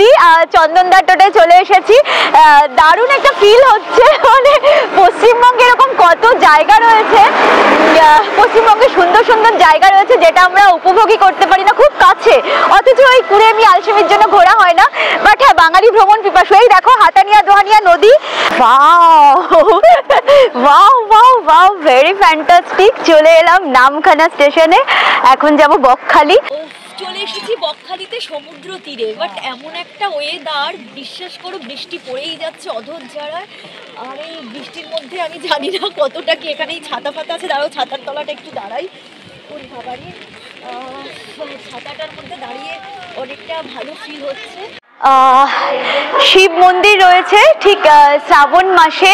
নদী, চন্দনদা টোটায় চলে এসেছি। দারুণ একটা ফিল হচ্ছে, মানে পশ্চিমবঙ্গে এরকম কত জায়গা রয়েছে, পশ্চিমবঙ্গে সুন্দর সুন্দর জায়গা রয়েছে যেটা আমরা উপভোগই করতে পারি না খুব কাছে, অথচ ওই কুড়েমি আলসেমির জন্য ঘোরা হয় না। বাট হ্যাঁ, বাঙালি ভ্রমণ পিপাসু, এই দেখো হাতানিয়া দোহানিয়া নদী। Wow wow wow wow, very fantastic. চলে এলাম নামখানা স্টেশনে, এখন যাব বকখালি। চলে এসেছি বকখালিতে সমুদ্র তীরে, বাট এমন একটা ওয়েদার, বিশ্বাস করো বৃষ্টি পড়েই যাচ্ছে অধৈর্যার। আর এই বৃষ্টির মধ্যে আমি জানি না কতটা কি এখানে ছাতা ফাতা আছে, দাঁড়াও ছাতার তলাটা একটু দাঁড়াই, ওই ভাবারই ছাতাটার মধ্যে দাঁড়িয়ে অনেকটা ভালো ফিল হচ্ছে। শিব মন্দির রয়েছে ঠিক শ্রাবণ মাসে,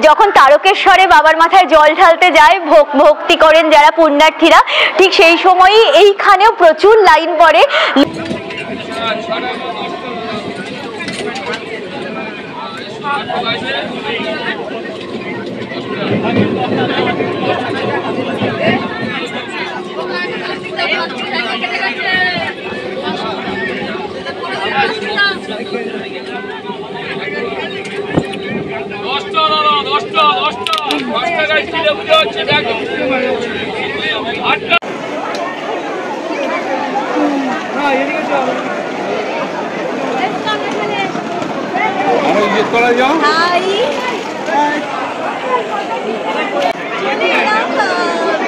যখন তারকেশ্বরে বাবার মাথায় জল ঢালতে যায়, ভক্তি করেন যারা পুণ্যার্থীরা, ঠিক সেই সময়ই এইখানেও প্রচুর লাইন পড়ে।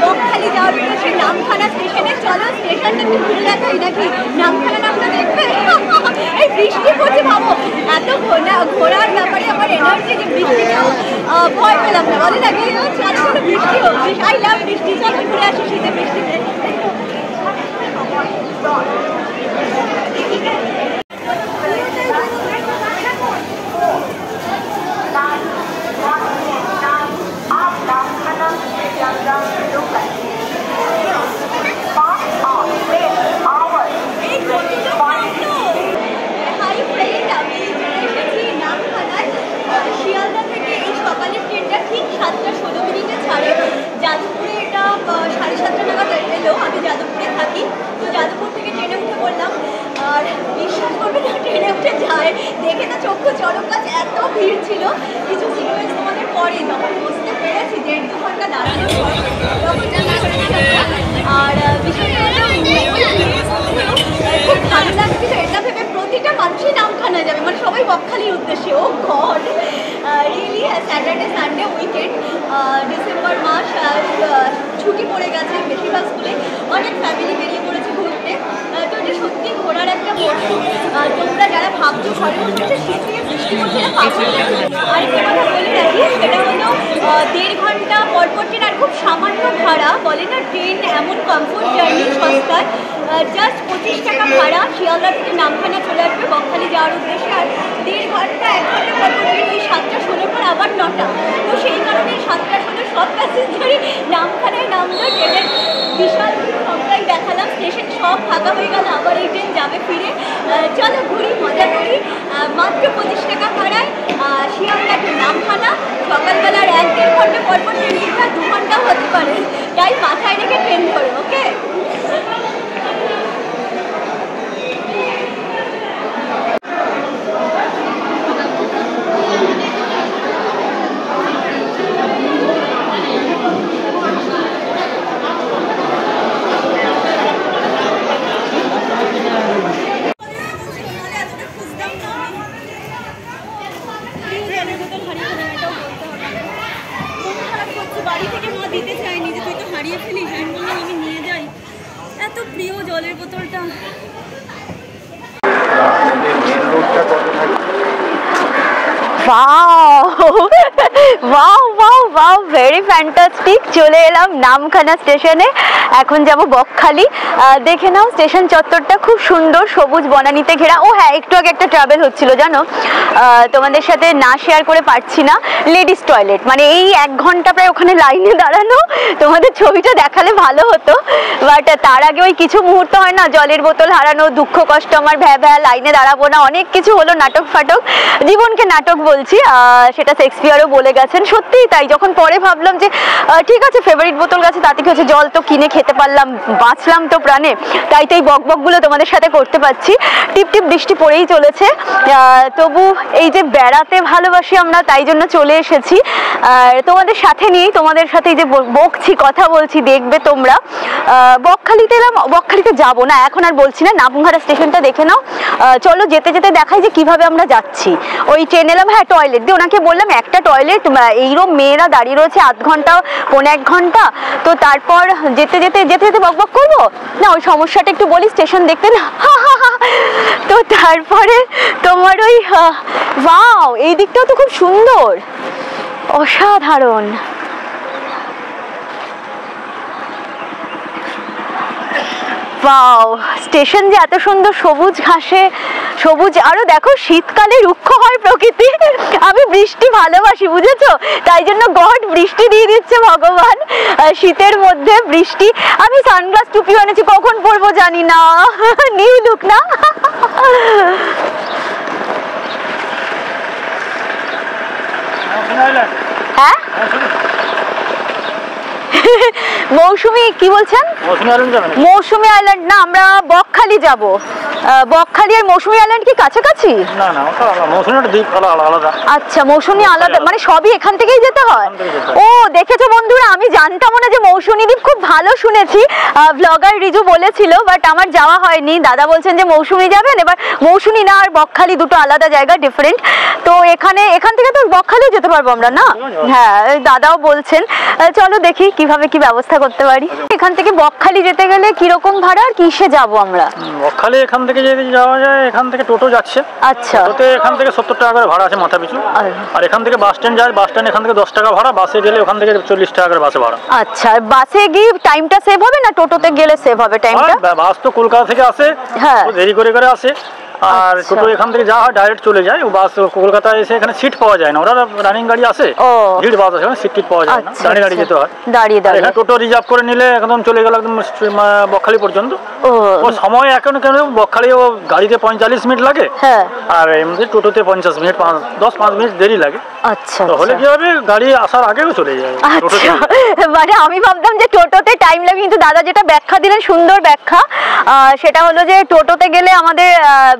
বকখালি যাওয়ার উদ্দেশ্যে নামখানা স্টেশনে। চলো স্টেশনটা একটু ঘুরে দেখাই নাকি, নামখানা নামটা দেখবে। এই বৃষ্টি পড়ছে, ভাবো এত ঘোরার ব্যাপারে আমার এনার্জি, যে বৃষ্টিটাও ভয় পেলাম না, বলে নাকি চলো কোনো বৃষ্টি হোক, আই লাভ বৃষ্টি, চলো ঘুরে আসি শীতে বৃষ্টিতে। যাদবপুরে এটা 7:30 নাগাদ এলো, আমি যাদবপুরে থাকি, তো যাদবপুর থেকে ট্রেনে উঠে পড়লাম। আর বিশ্বাস করবে না, ট্রেনে উঠে যায় দেখে তো চক্ষু চরক গাছ, এত ভিড় ছিল। কিছু সিকুয়েন্স তোমাদের পরে যখন বসতে পেরেছি, 1.5-2 ঘন্টা দাঁড়ানোর পর আর বিষয়টা খুব ভালো লাগছিল। এটা ভেবে প্রতিটা মানুষই নামখানা যাবে, মানে সবাই বকখালির উদ্দেশ্যে। Oh God, really Saturday Sunday weekend, December মাস, ছুটি পড়ে গেছে বেশিরভাগ স্কুলে, অনেক ফ্যামিলি বেরিয়ে পড়েছে ঘুরতে। তো এটা সত্যি ঘোরার একটা মরশুম। তোমরা যারা ভাবছো ঘরের মধ্যে শীত থেকে বৃষ্টি পড়ছে, আরেকটা কথা বলে রাখি, সেটা হলো 1.5 ঘন্টা পরপর ট্রেন, আর খুব সামান্য ভাড়া। বলে না ট্রেন এমন কমফোর্ট জার্নি সস্তায়, জাস্ট 25 টাকা ভাড়া। শিয়ালদা থেকে নামখানা চলে আসবে বকখালি যাওয়ার উদ্দেশ্যে, আর 1.5 ঘন্টা 1 ঘন্টা পর ট্রেন, ওই 7:16 পর আবার 9টা। তো সেই কারণে 7:16 সব প্যাসেঞ্জারই নামখানায় নামলো। ট্রেনের বিশাল সংখ্যাই দেখালাম, স্টেশন সব ফাঁকা হয়ে গেল, আবার এই ট্রেন যাবে ফিরে। চলো ঘুরি, মজা করি। মাত্র 25 টাকা ভাড়ায় শিয়ালদা টু নামখানা, সকালবেলার 1-1.5 ঘন্টা পরপর ট্রেন, 2 ঘন্টাও হতে পারে, তাই মাথায় রেখে ট্রেন ধরো, ওকে? বাড়ি থেকে মা দিতে চাইনি, যে তুই তো হারিয়ে ফেলিস, আমি বললাম আমি নিয়ে যাই, এত প্রিয় জলের বোতলটা। Very fantastic. চলে এলাম নামখানা স্টেশনে, এখন যাব বকখালি। দেখে নাও স্টেশন চত্বরটা খুব সুন্দর, সবুজ বনানীতে ঘেরা। ও হ্যাঁ, একটু আগে একটা ট্রাভেল হচ্ছিল জানো, তোমাদের সাথে না শেয়ার করে পারছি না। লেডিস টয়লেট, মানে এই 1 ঘন্টা প্রায় ওখানে লাইনে দাঁড়ানো, তোমাদের ছবিটা দেখালে ভালো হতো, বাট তার আগে ওই কিছু মুহূর্ত হয় না, জলের বোতল হারানো, দুঃখ কষ্ট আমার, ভ্যা লাইনে দাঁড়াবো না, অনেক কিছু হলো, নাটক ফাটক, জীবনকে নাটক বলতে বলছি, সেটা শেক্সপিয়ারও বলে গেছেন, সত্যিই তাই। যখন পরে ভাবলাম যে ঠিক আছে ফেভারিট বোতল গাছে, তাতে কি হচ্ছে, জল তো কিনে খেতে পারলাম, বাঁচলাম তো প্রাণে, তাই তো এই বকবকগুলো তোমাদের সাথে করতে পারছি। টিপ টিপ বৃষ্টি পড়েই চলেছে, তবু এই যে বেড়াতে ভালোবাসি আমরা, তাই জন্য চলে এসেছি তোমাদের সাথে নিয়েই, তোমাদের সাথে এই যে বকছি, কথা বলছি, দেখবে তোমরা। বকখালিতে এলাম, বকখালিতে যাবো না এখন আর বলছি না, নামঘাটা স্টেশনটা দেখে নাও। চলো যেতে যেতে দেখাই যে কিভাবে আমরা যাচ্ছি। ওই ট্রেন এলাম, হ্যাঁ টয়লেট দিয়ে ওনাকে বললাম একটা টয়লেট, এইরকম মেয়েরা দাঁড়িয়ে রয়েছে আধ ঘন্টা পৌনে 1 ঘন্টা, তো তারপর যেতে যেতে যেতে যেতে বকবক করবো না, ওই সমস্যাটা একটু বলি, স্টেশন দেখতে না। তো তারপরে তোমার ওই ওয়াও, এই দিকটাও তো খুব সুন্দর, অসাধারণ। ওয়াও, স্টেশন যে এত সুন্দর, সবুজ ঘাসে সবুজ, আরো দেখো শীতকালে রুক্ষ হয় প্রকৃতি। আমি বৃষ্টি ভালোবাসি বুঝেছো, তাই জন্য গড বৃষ্টি দিয়ে দিচ্ছে ভগবান, শীতের মধ্যে বৃষ্টি। আমি সানগ্লাস টুপি এনেছি, কখন পরবো জানি না, নিউ লুক না। হ্যাঁ মৌসুমি কি বলছেন? মৌসুমি আইল্যান্ড না, আমরা বকখালি যাব। বকখালি আর মৌসুমি আইল্যান্ড কি কাছাকাছি? না না, মৌসুমিটা দ্বীপ আলাদা। আচ্ছা, মৌসুমি আলাদা, মানে সবই এখান থেকেই যেতে হয়? ও দেখেছো বন্ধুরা, আমি জানতাম না যে মৌসুমি দ্বীপ, খুব ভালো শুনেছি, ব্লগার রিজু বলেছিল, বাট আমার যাওয়া হয়নি। দাদা বলছেন যে মৌসুমি যাবেন, এবার মৌসুমি না আর বকখালি দুটো আলাদা জায়গা, ডিফারেন্ট। তো এখান থেকে তো বকখালিও যেতে পারবো আমরা না? হ্যাঁ, দাদাও বলছেন। চলো দেখি কিভাবে কি ব্যবস্থা করতে পারি। এখান থেকে বকখালি যেতে গেলে কিরকম ভাড়া আর কিসে যাব আমরা? বকখালি এখান থেকে যদি যাওয়া যায়, এখান থেকে টোটো যাচ্ছে। আচ্ছা, টোটোতে এখান থেকে 70 টাকা করে ভাড়া আছে মাথা পিছু। আর এখান থেকে বাস স্ট্যান্ড যায়, বাস স্ট্যান্ড এখান থেকে 10 টাকা ভাড়া, বাসে গেলে ওখান থেকে 40 টাকা করে বাসে ভাড়া। আচ্ছা, বাসে গিয়ে টাইমটা সেভ হবে না টোটোতে গেলে সেভ হবে টাইমটা? বাস তো কলকাতা থেকে আসে, হ্যাঁ দেরি করে করে আসে, আর টোটো এখান থেকে যা হয় ডাইরেক্ট চলে যায়। ও বাস কলকাতায় এসে এখানে সিট পাওয়া যায় না, ওরা রানিং গাড়ি আসে, ভিড় বাস আছে, সিট টিট পাওয়া যায় না, দাঁড়িয়ে দাঁড়িয়ে যেতে হয়। দাঁড়িয়ে দাঁড়িয়ে এখানে টোটো রিজার্ভ করে নিলে একদম চলে গেল একদম বকখালি পর্যন্ত। ও সময় এখন কেন, বকখালি ও গাড়িতে 45 মিনিট লাগে, হ্যাঁ, আর এমনি টোটোতে 50 মিনিট, 10-5 মিনিট দেরি লাগে। আচ্ছা, তাহলে কি হবে, গাড়ি আসার আগেও চলে যায়। আচ্ছা, মানে আমি ভাবতাম যে টোটোতে টাইম লাগে, কিন্তু দাদা যেটা ব্যাখ্যা দিলেন, সুন্দর ব্যাখ্যা, সেটা হলো যে টোটোতে গেলে আমাদের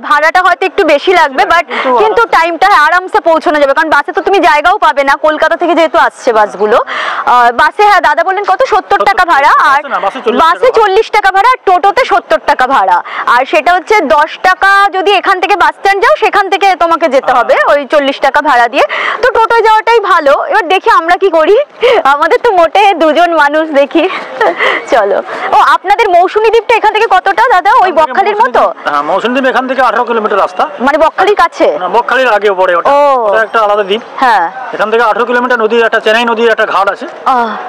ভাড়াটা হয়তো একটু বেশি লাগবে, বাট কিন্তু টাইমটা আরামসে পৌঁছানো যাবে, কারণ বাসে তো তুমি জায়গাও পাবে না, কলকাতা থেকে যেহেতু আসছে বাসগুলো। বাসে হ্যাঁ দাদা বললেন কত, 70 টাকা ভাড়া, আর বাসে 40 টাকা ভাড়া, আর টোটোতে 70 টাকা ভাড়া, আর সেটা হচ্ছে 10 টাকা যদি এখান থেকে বাস স্ট্যান্ড যাও, সেখান থেকে তোমাকে যেতে হবে ওই 40 টাকা ভাড়া দিয়ে। তো টোটোয় যাওয়াটাই ভালো। এবার দেখি আমরা কি করি, আমাদের তো মোটে 2জন মানুষ, দেখি। চলো। ও আপনাদের মৌসুমী দ্বীপটা এখান থেকে কতটা দাদা, ওই বকখালির মতো? হ্যাঁ, মৌসুমী দ্বীপ এখান থেকে 18 কিলোমিটার রাস্তা, মানে বকখালির কাছে না, বকখালির আগেও পড়ে ওটা, ওটা একটা আলাদা দ্বীপ। হ্যাঁ, এখান থেকে 18 কিলোমিটার নদীর একটা, চেনাই নদীর একটা ঘাট আছে।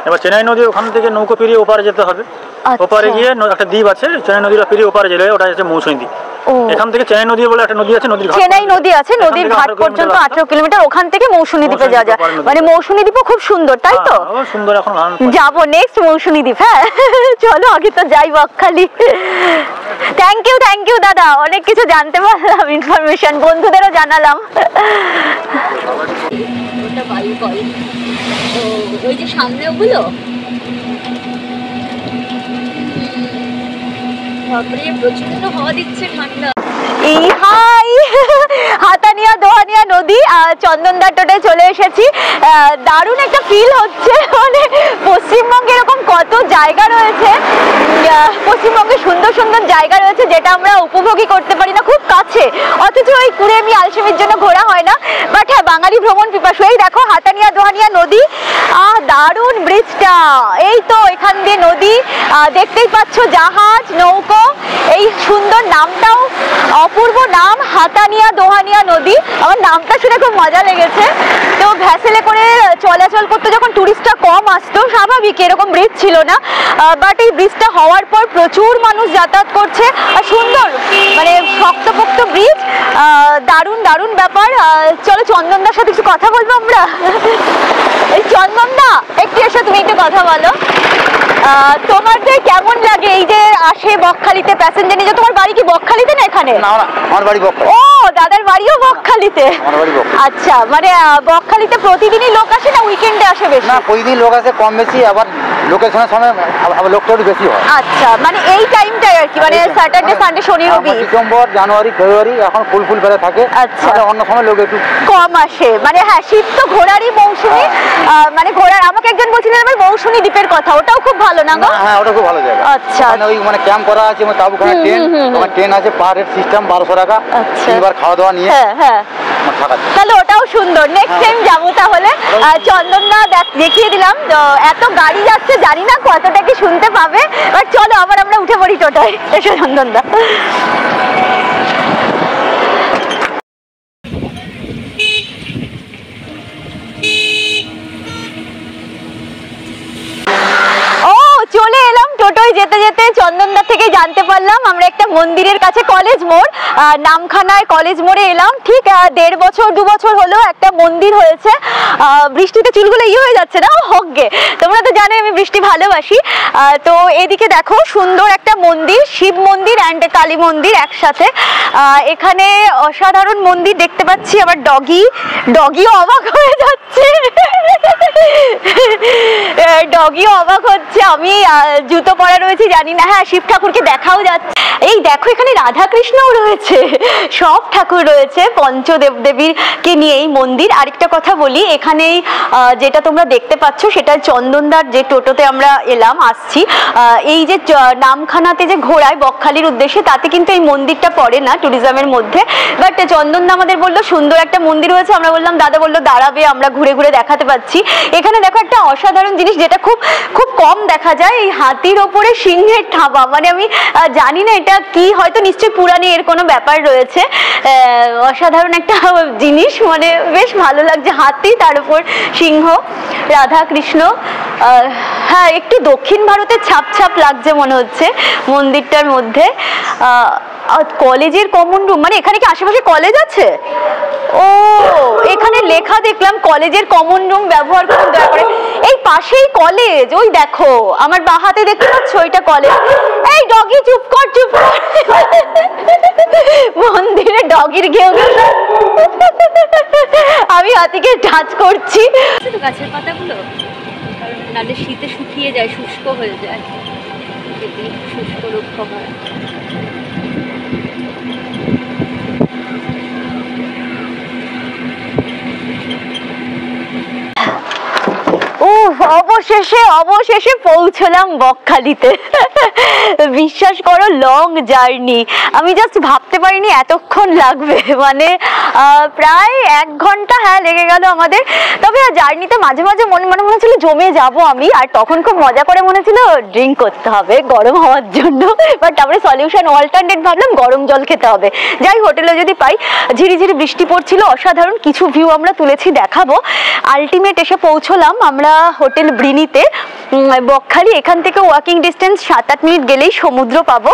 এবার চেনাই নদী, ওখান থেকে নৌকো পেরিয়ে ওপারে যেতে হবে। ওপারে গিয়ে একটা দ্বীপ আছে, চেনাই নদীটা পেরিয়ে ওপারে গেলে ওটা হচ্ছে মৌসুমী দ্বীপ। এখান থেকে চেনাই নদী বলে একটা নদী আছে, নদীর ঘাট, চেনাই নদী আছে, নদীর ঘাট পর্যন্ত 18 কিলোমিটার, ওখান থেকে মৌসুমী দ্বীপে যাওয়া যায়। মানে মৌসুমী দ্বীপও খুব সুন্দর, তাই তো? সুন্দর, এখন যাবো নেক্সট মৌসুমী দ্বীপ। হ্যাঁ চলো, আগে তো যাই বকখালি। থ্যাংক ইউ দাদা, অনেক কিছু জানতে পারলাম, ইনফরমেশন বন্ধুদেরও জানালাম। ওটা বায়ু কল, তো ওই যে সামনে ওগুলো, বাপরে প্রচন্ড হাওয়া দিচ্ছে, ঠান্ডা। এই হাই, হাতানিয়া দোহানিয়া নদী, চন্দনদার টোটায় চলে এসেছি। দারুণ একটা ফিল হচ্ছে, মানে পশ্চিমবঙ্গে এরকম কত জায়গা রয়েছে, পশ্চিমবঙ্গে সুন্দর সুন্দর জায়গা রয়েছে যেটা আমরা উপভোগই করতে পারি না খুব কাছে, অথচ ওই কুড়েমি আলসেমির জন্য ঘোরা হয় না। বাট হ্যাঁ, বাঙালি ভ্রমণ পিপাসু। এই দেখো হাতানিয়া দোহানিয়া নদী, দারুণ ব্রিজটা, এই তো এখান দিয়ে নদী, দেখতেই পাচ্ছ জাহাজ, নৌকো, এই সুন্দর নামটাও অপূর্ব নাম, হাতানিয়া দোহানিয়া নদী। আমার নামটা শুনে খুব মজা লেগেছে। তো ভ্যাসেলে করে চলাচল করতে যখন টুরিস্টটা কম আসতো, স্বাভাবিক, এরকম ব্রিজ ছিল না, বাট এই ব্রিজটা হওয়ার পর প্রচুর মানুষ যাতায়াত করছে, আর সুন্দর, মানে শক্তপোক্ত ব্রিজ, দারুণ দারুণ ব্যাপার। চলো চন্দনদার সাথে কিছু কথা বলবো আমরা। এই চন্দনদা, একটু এসে তুমি একটু কথা বলো। তোমাদের কেমন লাগে এই যে আসে বকখালিতে প্যাসেঞ্জার নিয়ে? তোমার বাড়ি কি বকখালিতে না এখানে? না না, আমার বাড়ি বকখালি। ও, দাদার বাড়িও বকখালিতে? আমার বাড়ি বকখালি। আচ্ছা, মানে বকখালিতে প্রতিদিনই লোক আসে না উইকেন্ডে আসে বেশি? না, প্রতিদিন লোক আসে, কম বেশি, আবার লোকেশনের সময় আবার লোকটা একটু বেশি হয়। আচ্ছা, মানে এই টাইমটাই আর কি, মানে স্যাটারডে সানডে শনি রবি? ডিসেম্বর জানুয়ারি ফেব্রুয়ারি এখন ফুল ফেলে থাকে। আচ্ছা, অন্য সময় লোক একটু কম আসে। মানে হ্যাঁ, শীত তো ঘোরারই মৌসুমি। মানে ঘোরার, আমাকে একজন বলছিলেন আমার মৌসুমী দ্বীপের কথা, ওটাও খুব ভালো না গো? হ্যাঁ, ওটা খুব ভালো জায়গা। আচ্ছা, ওই মানে ক্যাম্প করা আছে, তাবুখানা ট্রেন আছে, পার হেড সিস্টেম 1200 টাকা, তিনবার খাওয়া দাওয়া নিয়ে। হ্যাঁ হ্যাঁ, তাহলে ওটাও সুন্দর, নেক্সট টাইম যাবো তাহলে। চন্দনদা দেখিয়ে দিলাম, এত গাড়ি যাচ্ছে জানি না কতটা কি শুনতে পাবে, বাট চলো আবার আমরা উঠে পড়ি টোটোয়। এসো চন্দনদা। চলে এলাম টোটোয় যেতে যেতে, চন্দনদা থেকে জানতে পারলাম আমরা একটা মন্দিরের কাছে, কলেজ মোড়, নামখানায় কলেজ মোড়ে এলাম। ঠিক 1.5 বছর 2 বছর হলো একটা মন্দির হয়েছে। বৃষ্টিতে চুলগুলো হয়ে যাচ্ছে না, হকগে, তোমরা তো জানো আমি বৃষ্টি ভালোবাসি। তো এদিকে দেখো সুন্দর একটা মন্দির, শিব মন্দির অ্যান্ড কালী মন্দির একসাথে। এখানে অসাধারণ মন্দির দেখতে পাচ্ছি। আবার ডগিও অবাক হয়ে যাচ্ছে, ডগিও অবাক হচ্ছে। আমি জুতো পরা রয়েছে জানি না। হ্যাঁ, শিব ঠাকুরকে দেখাও যাচ্ছে। এই দেখো এখানে রাধা কৃষ্ণও রয়েছে, সব ঠাকুর রয়েছে, পঞ্চদেব দেবীকে নিয়ে এই মন্দির। আরেকটা কথা বলি, এখানেই যেটা তোমরা দেখতে পাচ্ছ সেটা চন্দনদার যে টোটোতে আমরা আসছি, এই যে নামখানাতে যে ঘোরায় বকখালির উদ্দেশ্যে, তাতে কিন্তু এই মন্দিরটা পড়ে না ট্যুরিজমের মধ্যে। বাট চন্দনদা আমাদের বললো সুন্দর একটা মন্দির হয়েছে। আমরা বললাম, দাদা বললো দাঁড়াবে, আমরা ঘুরে ঘুরে দেখাতে পাচ্ছি। এখানে দেখো একটা অসাধারণ জিনিস যেটা খুব খুব কম দেখা যায়, এই হাতির ওপরে সিংহের থাবা। মানে আমি জানি না এটা কি, হয়তো নিশ্চয়ই পুরাণে এর কোনো ব্যাপার রয়েছে। অসাধারণ একটা জিনিস, মানে বেশ ভালো লাগছে। হাতি, তার উপর সিংহ, রাধা কৃষ্ণ। হ্যাঁ, একটু দক্ষিণ ভারতের ছাপ ছাপ লাগছে মনে হচ্ছে মন্দিরটার মধ্যে। কলেজের কমন রুম, মানে এখানে কি আশেপাশে কলেজ আছে? ও, এখানে লেখা দেখলাম কলেজের কমন রুম ব্যবহার করুন দয়া করে। এই পাশেই কলেজ, ওই দেখো আমার বাঁ হাতে দেখতে পাচ্ছ, ওইটা কলেজ। এই ডগি চুপ কর, চুপ কর। মন্দিরে ডগির ঘেউ ঘেউ। আমি হাতিকে টাচ করছি। গাছের পাতাগুলো নালে শীতে শুকিয়ে যায়, শুষ্ক হয়ে যায়, শুষ্ক রক্ষা হয়। অবশেষে পৌঁছলাম বকখালিতে। বিশ্বাস করো, লং জার্নি। আমি জাস্ট ভাবতে পারিনি এতক্ষণ লাগবে, মানে প্রায় 1 ঘন্টা হ্যাঁ লেগে গেল আমাদের। তবে জার্নিতে মাঝে মাঝে মনে হচ্ছিল জমে যাব আমি, আর তখন খুব মজা করে মনে ছিল ড্রিঙ্ক করতে হবে গরম হওয়ার জন্য। বাট তারপরে সলিউশন অল্টারনেট ভাবলাম, গরম জল খেতে হবে। যাই, হোটেলে যদি পাই। ঝিরিঝিরি বৃষ্টি পড়ছিল, অসাধারণ কিছু ভিউ আমরা তুলেছি, দেখাবো। আলটিমেট এসে পৌঁছলাম আমরা হোটেল ব্রিনিতে, বকখালি। এখান থেকে ওয়াকিং ডিস্টেন্স 7-8 মিনিট গেলেই সমুদ্র পাবো।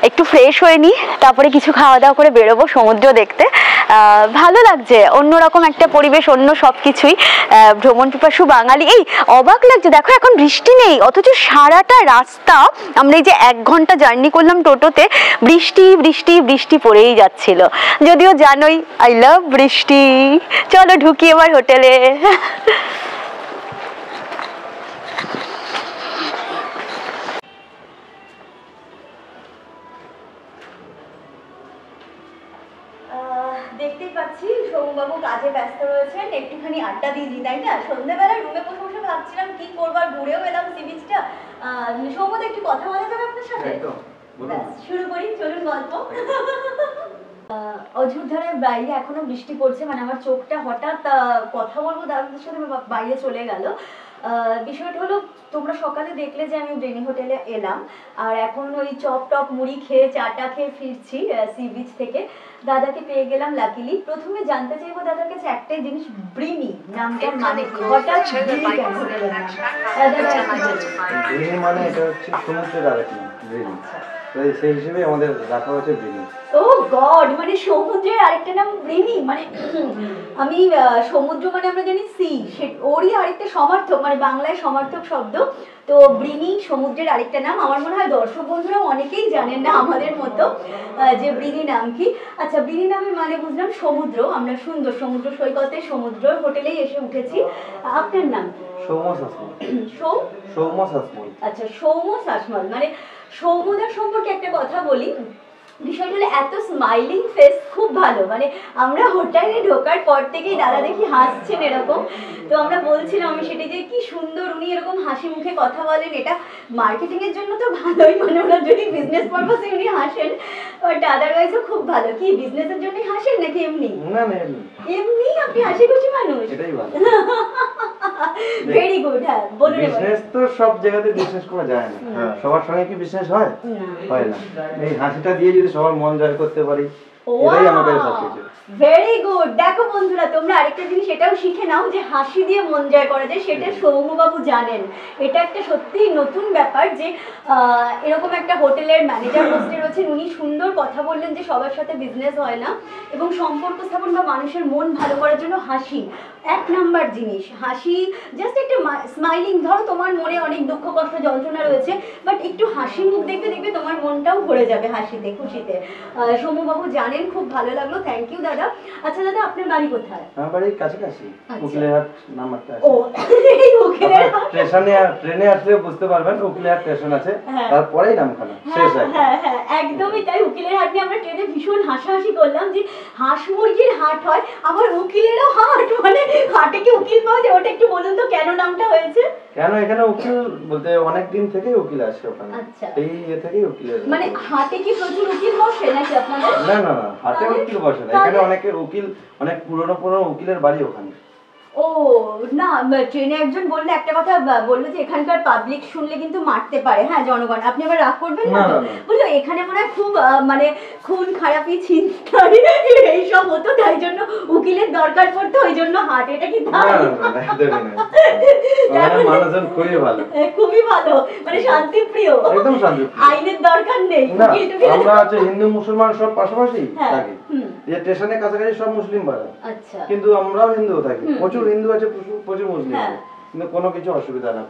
একটু ফ্রেশ হয়ে নিই, তারপরে কিছু খাওয়া দাওয়া করে বেরোবো সমুদ্র দেখতে। ভালো লাগছে, অন্যরকম একটা পরিবেশ, অন্য সব কিছুই। ভ্রমণ পিপাসু বাঙালি। এই অবাক লাগছে, দেখো এখন বৃষ্টি নেই, অথচ সারাটা রাস্তা আমরা এই যে 1 ঘন্টা জার্নি করলাম টোটোতে, বৃষ্টি বৃষ্টি বৃষ্টি পড়েই যাচ্ছিল। যদিও জানোই আই লাভ বৃষ্টি। চলো ঢুকি এবার হোটেলে। দেখতেই পাচ্ছি সৌমবাবু কাজে ব্যস্ত রয়েছেন, একটুখানি আড্ডা দিয়ে দিই, তাই না? সন্ধ্যেবেলায় রুমে বসে বসে ভাবছিলাম কি করবো, আর ঘুরেও এলাম সি বিচটা। সৌমদা একটু কথা বলা যাবে আপনার সাথে? শুরু করি, চলুন গল্প। অযোধ্যার বাইরে এখনো বৃষ্টি পড়ছে, মানে আমার চোখটা হঠাৎ কথা বলবো দাদাদের সাথে বাইরে চলে গেল। বিষয়টা হলো, তোমরা সকালে দেখলে যে আমি ব্রেনি হোটেলে এলাম, আর এখন ওই চপ টপ মুড়ি খেয়ে চাটা খেয়ে ফিরছি সি বিচ থেকে। দাদাকে পেয়ে গেলাম লাকিলি। প্রথমে জানতে চাইবো দাদার কাছে একটাই জিনিস, ব্রিনি নামটার মানে কি? হঠাৎ ব্রিনি কেন হোটেলের নাম? ব্রিনি মানে এটা হচ্ছে সমুদ্রের আরেক নাম, ব্রিনি। সেই হিসেবে আমাদের রাখা হয়েছে ব্রিনি। ও গড, মানে সমুদ্রের আরেকটা নাম ব্রিনি, মানে আমি সমুদ্র মানে আমরা জানি সি, ওরই আরেকটা সমার্থক, মানে বাংলায় সমার্থক শব্দ। তো ব্রিনি সমুদ্রের আরেকটা নাম। আমার মনে হয় দর্শক বন্ধুরা অনেকেই জানেন না আমাদের মতো যে ব্রিনি নাম কি। আচ্ছা, ব্রিনি নামের মানে বুঝলাম সমুদ্র, আমরা সুন্দর সমুদ্র সৈকতে সমুদ্র হোটেলেই এসে উঠেছি। আপনার নাম? সৌম্য শাসমল। সৌম্য শাসমল। আচ্ছা, সৌম্য শাসমল। মানে সৌম্যদার সম্পর্কে একটা কথা বলি, বিষয়টা হলো এত স্মাইলিং ফেস, খুব ভালো। মানে আমরা হোটেলে ঢোকার পর থেকেই দাদা দেখি হাসছেন এরকম, তো আমরা বলছিলাম আমি সেটা যে কি সুন্দর উনি এরকম হাসি মুখে কথা বলেন। এটা মার্কেটিং এর জন্য তো ভালোই, মানে ওনার যদি বিজনেস পারপাসে উনি হাসেন, বাট আদারওয়াইজও খুব ভালো। কি বিজনেসের জন্য হাসেন নাকি এমনি? না না, এমনি এমনি। আপনি হাসি খুশি মানুষ, এটাই ভালো। Very good. হ্যাঁ বলুন। বিজনেস তো সব জায়গাতে বিজনেস করা যায় না, সবার সঙ্গে কি বিজনেস হয়? হয় না। এই হাসিটা দিয়ে যদি সবার মন জয় করতে পারি, এটাই আমাদের সবকিছু। Very good. দেখো বন্ধুরা, তোমরা আরেকটা জিনিস এটাও শিখে নাও যে হাসি দিয়ে মন জয় করা যায়, সেটা সৌম্যবাবু জানেন। এটা একটা সত্যিই নতুন ব্যাপার যে এরকম একটা হোটেলের ম্যানেজার পোস্টে রয়েছেন, উনি সুন্দর কথা বললেন যে সবার সাথে বিজনেস হয় না, এবং সম্পর্ক স্থাপন বা মানুষের মন ভালো করার জন্য হাসি এক নাম্বার জিনিস। হাসি জাস্ট একটা স্মাইলিং, ধরো তোমার মনে অনেক দুঃখ কষ্ট যন্ত্রণা রয়েছে, বাট একটু হাসি মুখ দেখবে, দেখবে তোমার মনটাও ভরে যাবে হাসিতে খুশিতে। সৌম্যবাবু জানেন, খুব ভালো লাগলো, থ্যাংক ইউ দাদা। আচ্ছা দাদা, আপনার বাড়ি কোথায়? আমার বাড়ির কাছাকাছি, উকিলেরহাট নাম্বারটা আছে। ও এই উকিলেরহাট। ট্রেনে আসলে বুঝতে পারবেন উকিলেরহাট স্টেশন আছে, তারপরেই নামখানা শেষ। হ্যাঁ হ্যাঁ, একদমই তাই। উকিলেরহাট নিয়ে আমরা ট্রেনে ভীষণ হাসাহাসি করলাম যে হাঁস মুরগির হাট হয়, আবার উকিলেরও হাট, মানে হাটে কি উকিল পাওয়া যায়? ওটা একটু বলুন তো, কেন নামটা হয়েছে? কেন এখানে উকিল বলতে অনেক দিন থেকেই উকিল আসে ওখানে। আচ্ছা, এই থেকেই উকিলের, মানে হাটে কি প্রচুর উকিল বসে নাকি আপনাদের? না না না, হাটে উকিল বসে না, এখানে অনেকে উকিল, অনেক পুরনো উকিলের বাড়ি ওখানে। ও না, ট্রেনে একজন বললে একটা কথা, বললো যে এখানকার পাবলিক শুনলে কিন্তু মারতে পারে, হ্যাঁ জনগণ, আপনি আবার রাগ করবেন না তো? বুঝলো, এখানে মনে হয় খুব মানে খুন খারাপি ছিনতাই এইসব হতো, তাই জন্য উকিলের দরকার পড়তো, ওই জন্য হাট। এটা কি মানুষজন খুবই ভালো, খুবই ভালো, মানে শান্তিপ্রিয়, একদম শান্তিপ্রিয়, আইনের দরকার নেই। আমরা আছে হিন্দু মুসলমান সব পাশাপাশি থাকি, যে স্টেশনের কাছাকাছি সব মুসলিম পাড়া। আচ্ছা, কিন্তু আমরাও হিন্দু থাকি, প্রচুর হিন্দু আছে, প্রচুর মুসলিম আছে, কিন্তু কোনো কিছু অসুবিধা না,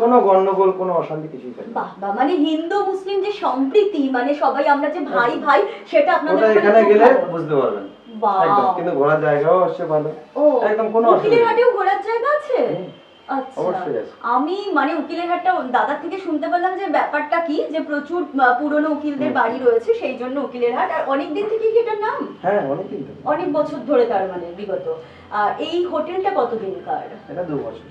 কোনো গন্ডগোল, কোনো অশান্তি কিছুই থাকে। বাহ বাহ, মানে হিন্দু মুসলিম যে সম্প্রীতি, মানে সবাই আমরা যে ভাই ভাই, সেটা আপনাদের এখানে গেলে বুঝতে পারবেন। একদম, কিন্তু ঘোরার জায়গাও আছে ভালো, একদম কোনো অসুবিধা নেই। উকিলেরহাটেও ঘোরার জায়গা আছে? আচ্ছা, অবশ্যই আছে। আমি মানে উকিলেরহাটটা দাদার থেকে শুনতে পেলাম যে ব্যাপারটা কি, যে প্রচুর পুরনো উকিলদের বাড়ি রয়েছে, সেই জন্য উকিলেরহাট। আর অনেক দিন থেকে কি এটার নাম? হ্যাঁ, অনেক দিন, অনেক বছর ধরে, তার মানে বিগত। আর এই হোটেলটা কতদিনকার? এটা 2 বছর।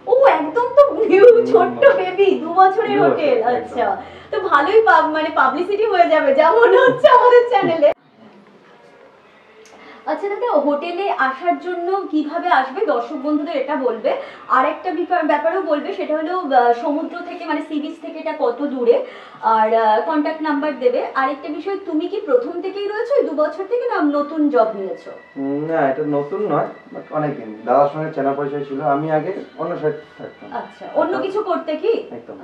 ও একদম তো নিউ, ছোট্ট বেবি, 2 বছরের হোটেল। আচ্ছা, তো ভালোই মানে পাবলিসিটি হয়ে যাবে যা মনে হচ্ছে আমাদের চ্যানেলে। আচ্ছা দাদা, হোটেলে আসার জন্য কিভাবে আসবে দর্শক বন্ধুদের এটা বলবে, আর একটা ব্যাপারও বলবে, সেটা হলো সমুদ্র থেকে মানে সি বিচ থেকে এটা কত দূরে, আর কন্ট্যাক্ট নাম্বার দেবে। আরেকটা বিষয়, তুমি কি প্রথম থেকেই রয়েছো এই 2 বছর থেকে, না নতুন জব নিয়েছো? না, এটা নতুন নয়, বাট অনেকদিন দাদার সঙ্গে চেনা পরিচয় ছিল, আমি আগে অন্য সাইড থাকতাম। আচ্ছা, অন্য কিছু করতে কি? একদম,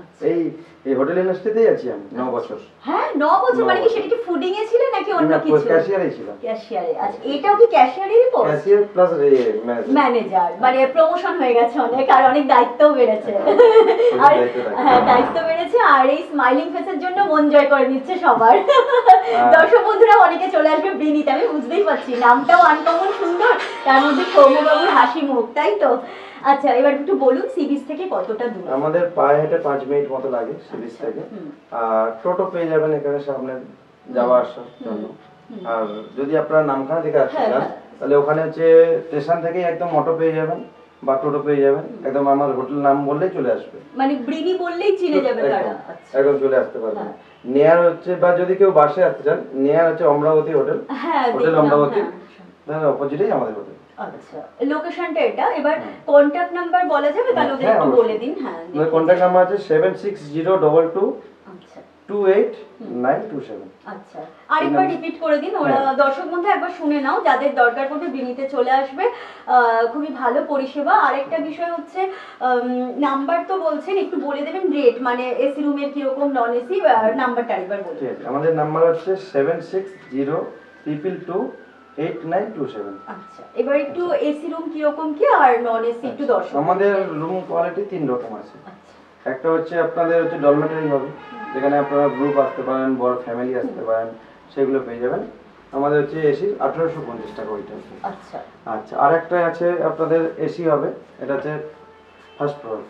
এই হোটেল ইন্ডাস্ট্রিতেই আছি আমি 9 বছর। হ্যাঁ 9 বছর, মানে কি সেটা কি ফুডিং এ ছিল নাকি অন্য কিছু? ক্যাশিয়ারই ছিল। ক্যাশিয়ারে। আচ্ছা, এটাও কি ক্যাশিয়ারেরই পোস্ট? ক্যাশিয়ার প্লাস ম্যানেজার, মানে প্রমোশন হয়ে গেছে অনেক, আর অনেক দায়িত্বও বেড়েছে। আর হ্যাঁ, দায়িত্ব বেড়েছে, আর এই স্মাইলিং ফেসের জন্য মন জয় করে নিচ্ছে সবার। দর্শক বন্ধুরা অনেকে চলে আসবে ব্রিনিতে, আমি বুঝতেই পারছি, নামটাও আনকমন সুন্দর, তার মধ্যে সৌম্যবাবুর হাসি মুখ, তাই তো? আচ্ছা, এবার একটু বলুন সি বিচ থেকে কতটা দূর? আমাদের পায়ে হেঁটে 5 মিনিট মতো লাগে সি বিচ থেকে, আর টোটো পেয়ে যাবেন এখানে সামনে যাওয়া আসার জন্য। আর যদি আপনারা নামখানা থেকে আসতে চান, তাহলে ওখানে হচ্ছে স্টেশন থেকে একদম অটো পেয়ে যাবেন বা টোটো পেয়ে যাবেন, একদম আমার হোটেল নাম বললেই চলে আসবে, মানে ব্রিনি বললেই চিনে যাবে তারা। একদম চলে আসতে পারবেন। নেয়ার হচ্ছে, বা যদি কেউ বাসে আসতে চান, নেয়ার হচ্ছে অমরাবতী হোটেল, হোটেল অমরাবতী, তার অপোজিটেই আমাদের হোটেল। আচ্ছা, লোকেশনটা এটা। এবার কন্টাক্ট নাম্বার বলা যাবে তাহলে একটু বলে দিন। হ্যাঁ, কন্টাক্ট নাম্বার আছে 760222 28,927। আচ্ছা, আরেকবার রিপিট করে দিন, ওরা দর্শক বন্ধু একবার শুনে নাও, যাদের দরকার পড়বে বিনীতে চলে আসবে। খুবই ভালো পরিষেবা। আরেকটা বিষয় হচ্ছে নাম্বার তো বলছেন, একটু বলে দেবেন রেট, মানে এসি রুমের কিরকম, নন এসি, নাম্বারটা আরেকবার বলুন। আমাদের নাম্বার হচ্ছে 7602228927। আচ্ছা, এবার একটু এসি রুম কিরকম কি আর নন এসি একটু দর্শক। আমাদের রুম কোয়ালিটি 3 রকম আছে। একটা হচ্ছে আপনাদের হচ্ছে ডরমেটরি হবে, যেখানে আপনারা গ্রুপ আসতে পারেন, বড় ফ্যামিলি আসতে পারেন, সেগুলো পেয়ে যাবেন। আমাদের হচ্ছে এসি 1850 টাকা ওইটা। আচ্ছা আচ্ছা, আর একটা আছে আপনাদের এসি হবে, এটা হচ্ছে ফার্স্ট ফ্লোর,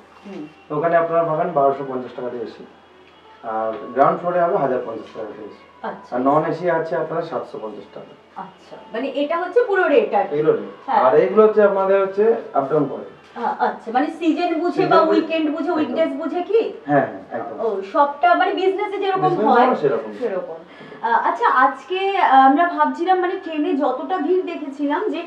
তো ওখানে আপনারা পাবেন 1250 টাকা দিয়ে এসি। আর গ্রাউন্ড ফ্লোরে হবে 1050 টাকা দিয়ে এসি। আচ্ছা, আর নন এসি আছে আপনার 750 টাকা। আচ্ছা, মানে এটা হচ্ছে পুরো রেট আর এগুলো আর এগুলো হচ্ছে আমাদের হচ্ছে আপ ডাউন করে। আচ্ছা, মানে সিজন বুঝে বা উইকেন্ড বুঝে, উইকডেজ বুঝে কি? হ্যাঁ একদম। ও, সবটা মানে বিজনেসে যেরকম হয় সেরকম। আচ্ছা, আজকে আমরা ভাবছিলাম মানে ট্রেনে যতটা ভিড় দেখেছিলাম যে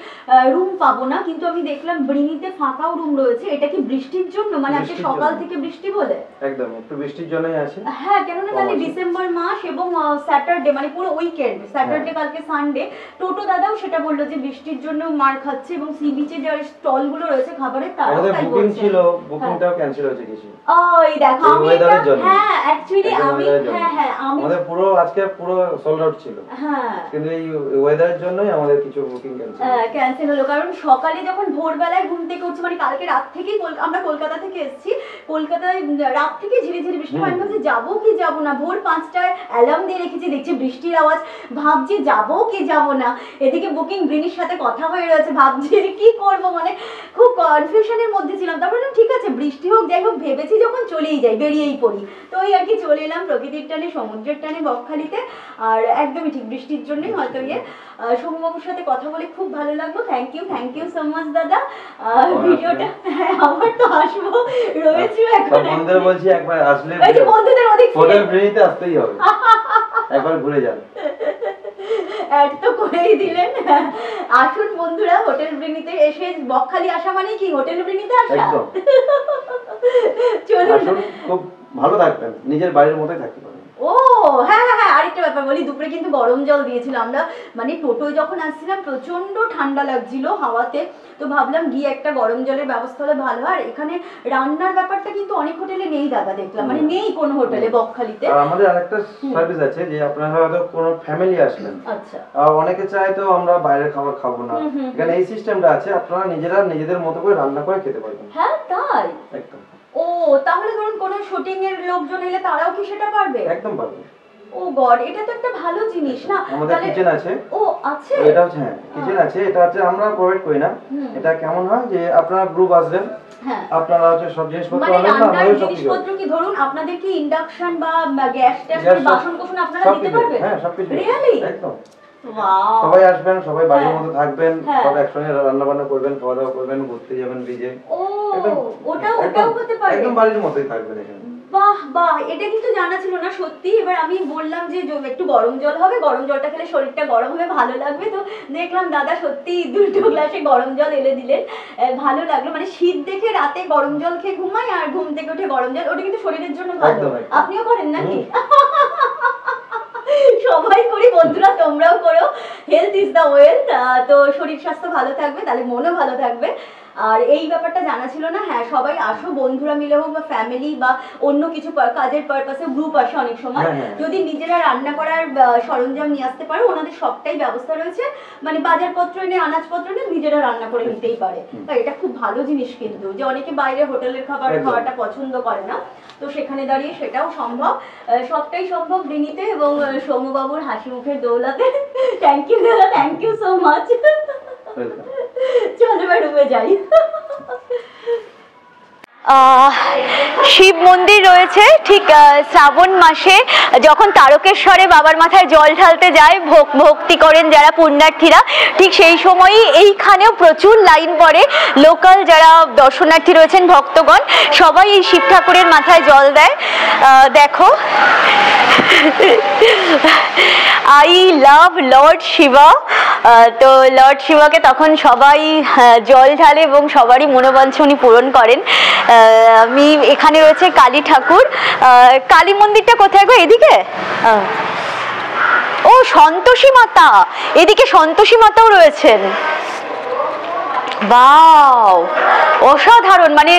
রুম পাবো না, কিন্তু আমি দেখলাম ব্রিনিতে ফাঁকাও রুম রয়েছে। এটা কি বৃষ্টির জন্য, মানে আজকে সকাল থেকে বৃষ্টি বলে? একদম, একটু বৃষ্টির জন্যই আছে। হ্যাঁ, কেননা জানি ডিসেম্বর মাস এবং স্যাটারডে মানে পুরো উইকেন্ড, স্যাটারডে কালকে সানডে, টোটো দাদাও সেটা বললো যে বৃষ্টির জন্য মার খাচ্ছে এবং সি বিচে যে স্টল গুলো রয়েছে খাবারের, তারাও তাই বলছে। বুকিং ছিল, বুকিংটাও ক্যান্সেল হয়েছে কিছু। ওই দেখো, আমি হ্যাঁ অ্যাকচুয়ালি আমি আমাদের পুরো আজকে পুরো সোল্ড আউট ছিল। হ্যাঁ, কিন্তু এই ওয়েদারের জন্যই আমাদের কিছু বুকিং ক্যান্সেল হলো। কারণ সকালে যখন ভোরবেলায় ঘুম থেকে উঠছি, মানে কালকে রাত থেকেই আমরা কলকাতা থেকে এসেছি, কলকাতায় রাত থেকে ঝিরি ঝিরি বৃষ্টি হয়। আমি ভাবছি যাবো কি যাবো না, ভোর 5টায় অ্যালার্ম দিয়ে রেখেছি, দেখছি বৃষ্টির আওয়াজ, ভাবছি যাবো কি যাবো না। এদিকে বুকিং ব্রিনির সাথে কথা হয়ে রয়েছে, ভাবছি কি করবো, মানে খুব কনফিউশনের মধ্যে ছিলাম। তারপরে ঠিক আছে, বৃষ্টি হোক যাই হোক, ভেবেছি যখন চলেই যাই, বেরিয়েই পড়ি। তো ওই আর কি চলে এলাম প্রকৃতির টানে, সমুদ্রের টানে বকখালিতে। আর একদমই ঠিক বৃষ্টির জন্যই হয়তো সৌম্যবাবুর সাথে কথা বলে খুব ভালো লাগলো। থ্যাংক ইউ সো মাচ দাদা। ভিডিওটা আবার তো আসবো, রয়েছে এখন বন্ধুদের বলছি একবার আসলে বন্ধুদের হোটেল ব্রিনিতে আসতেই হবে, একবার ঘুরে যান। অ্যাড তো করেই দিলেন। আসুন বন্ধুরা, হোটেল ব্রিনিতে এসে বকখালি আসা মানে কি হোটেল ব্রিনিতে আসা। একদম, চলুন, খুব ভালো থাকবেন, নিজের বাড়ির মতোই থাকতে পারেন। ও হ্যাঁ হ্যাঁ হ্যাঁ, আরেকটা ব্যাপার বলি, দুপুরে কিন্তু গরম জল দিয়েছিল। আমরা মানে টোটোয় যখন আসছিলাম প্রচন্ড ঠান্ডা লাগছিল হাওয়াতে, তো ভাবলাম গিয়ে একটা গরম জলের ব্যবস্থা হলে ভালো হয়। আর এখানে রান্নার ব্যাপারটা কিন্তু অনেক হোটেলে নেই দাদা, দেখলাম, মানে নেই কোনো হোটেলে বকখালিতে। আর আমাদের আরেকটা সার্ভিস আছে, যে আপনারা হয়তো কোনো ফ্যামিলি আসবেন, আচ্ছা, অনেকে চায় তো আমরা বাইরের খাবার খাবো না, এখানে এই সিস্টেমটা আছে, আপনারা নিজেদের মতো করে রান্না করে খেতে পারবেন। হ্যাঁ তাই? একদম। ও, তাহলে ধরুন কোনো শুটিং এর লোকজন এলে তারাও কি সেটা পারবে? একদম পারবে। ও গড, এটা তো একটা ভালো জিনিস না। আমাদের কিচেন আছে। ও আছে, এটা হচ্ছে হ্যাঁ কিচেন আছে, এটা হচ্ছে আমরা প্রোভাইড করি না। এটা কেমন হয় যে আপনারা গ্রুপ আসবেন, হ্যাঁ, আপনারা হচ্ছে সব জিনিসপত্র মানে আনবেন না, আমাদের সব জিনিসপত্র কি ধরুন আপনাদের কি ইন্ডাকশন বা গ্যাস বাসন কোসন আপনারা দিতে পারবেন? হ্যাঁ সবকিছু, রিয়েলি একদম। ওয়াও, সবাই আসবেন, সবাই বাড়ির মতো থাকবেন, সব একসঙ্গে রান্না বান্না করবেন, খাওয়া দাওয়া করবেন, ঘুরতে যাবেন বিচে। ও, ওটাও হতে পারে, একদম বাড়ির মতোই থাকবেন এখানে। বাহ বাহ, এটা কিন্তু জানা ছিল না সত্যি। এবার আমি বললাম যে একটু গরম জল হবে, গরম জলটা খেলে শরীরটা গরম হবে, ভালো লাগবে। তো দেখলাম দাদা সত্যি 2 গ্লাসে গরম জল এনে দিলেন, ভালো লাগলো। মানে শীত দেখে রাতে গরম জল খেয়ে ঘুমাই, আর ঘুম থেকে উঠে গরম জল, ওটা কিন্তু শরীরের জন্য ভালো। আপনিও করেন নাকি? সবাই করি বন্ধুরা, তোমরাও করো। Health is the wealth. তো শরীর স্বাস্থ্য ভালো থাকবে, তাহলে মনও ভালো থাকবে। আর এই ব্যাপারটা জানা ছিল না। হ্যাঁ, সবাই আসো, বন্ধুরা মিলে হোক বা ফ্যামিলি বা অন্য কিছু কাজের পারপাসে গ্রুপ আসে অনেক সময়। যদি নিজেরা রান্না করার সরঞ্জাম নিয়ে আসতে পারো, ওনাদের সবটাই ব্যবস্থা রয়েছে, মানে বাজারপত্র এনে আনাজপত্র এনে নিজেরা রান্না করে নিতেই পারে। এটা খুব ভালো জিনিস কিন্তু, যে অনেকে বাইরে হোটেলের খাবার খাওয়াটা পছন্দ করে না, তো সেখানে দাঁড়িয়ে সেটাও সম্ভব। সবটাই সম্ভব ব্রিনিতে এবং সৌম্যবাবুর হাসি মুখের দৌলতে। থ্যাংক ইউ দাদা, থ্যাংক ইউ সো মাচ। চলো এবার রুমে যাই। শিব মন্দির রয়েছে ঠিক শ্রাবণ মাসে, যখন তারকেশ্বরে বাবার মাথায় জল ঢালতে যায়, ভক্তি করেন যারা পুণ্যার্থীরা, ঠিক সেই সময়ই এইখানেও প্রচুর লাইন পড়ে। লোকাল যারা দর্শনার্থী রয়েছেন, ভক্তগণ, সবাই এই শিব ঠাকুরের মাথায় জল দেয়। দেখো, আই লাভ লর্ড শিবা। তো লর্ড শিবাকে তখন সবাই জল ঢালে এবং সবারই মনোবাঞ্ছা উনি পূরণ করেন। আমি এখানে রয়েছে কালী ঠাকুর। কালী মন্দিরটা কোথায় গো? এদিকে? ও সন্তোষী মাতা, এদিকে সন্তোষী মাতাও রয়েছেন। বাও, অসাধারণ। মানে